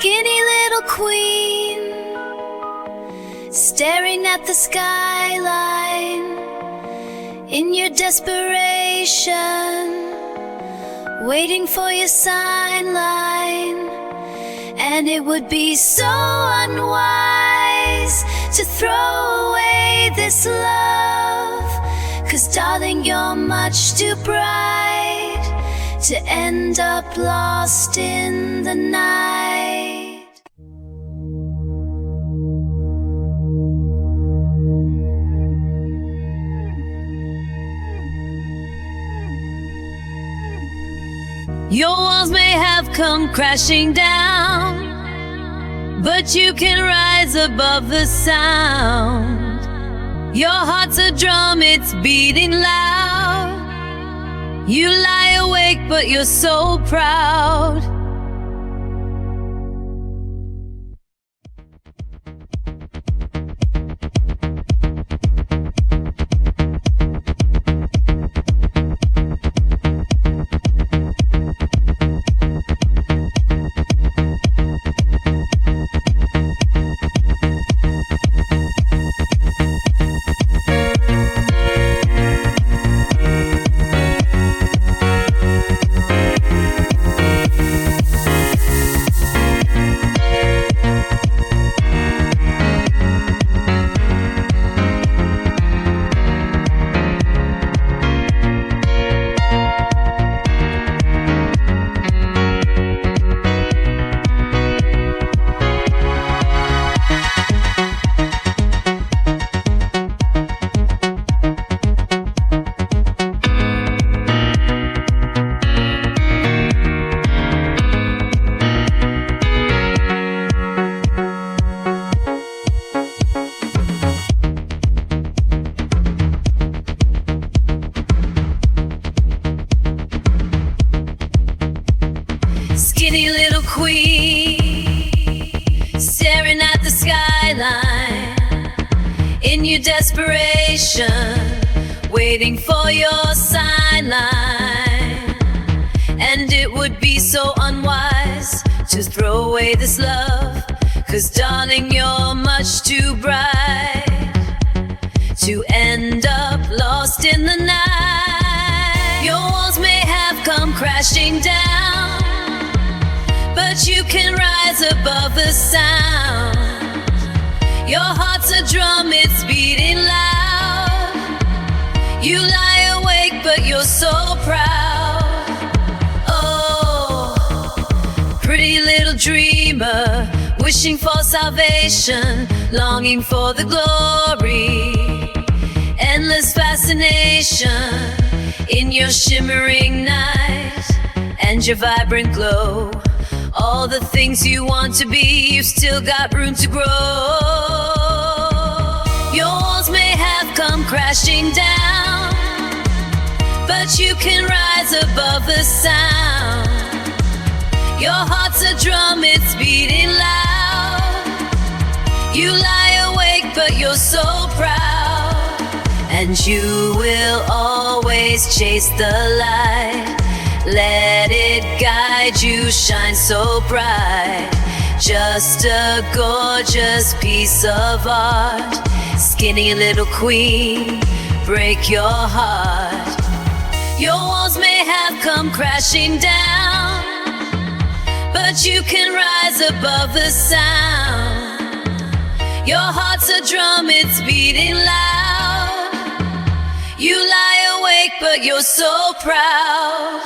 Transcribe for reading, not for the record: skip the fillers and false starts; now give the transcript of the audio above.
Skinny little queen, staring at the skyline in your desperation, waiting for your sign line. And it would be so unwise to throw away this love, 'cause darling, you're much too bright to end up lost in the night. Your walls may have come crashing down, but you can rise above the sound. Your heart's a drum, it's beating loud. You lie awake, but you're so proud. Skinny little queen, staring at the skyline in your desperation, waiting for your sign line. And it would be so unwise to throw away this love, 'cause darling, you're much too bright to end up lost in the night. Your walls may have come crashing down, but you can rise above the sound. Your heart's a drum, it's beating loud. You lie awake, but you're so proud. Oh, pretty little dreamer, wishing for salvation, longing for the glory, endless fascination in your shimmering night and your vibrant glow. All the things you want to be, you've still got room to grow. Your walls may have come crashing down, but you can rise above the sound. Your heart's a drum, it's beating loud. You lie awake, but you're so proud. And you will always chase the light. Let it guide you, shine so bright. Just a gorgeous piece of art. Skinny little queen, break your heart. Your walls may have come crashing down, but you can rise above the sound. Your heart's a drum, it's beating loud. You lie awake, but you're so proud.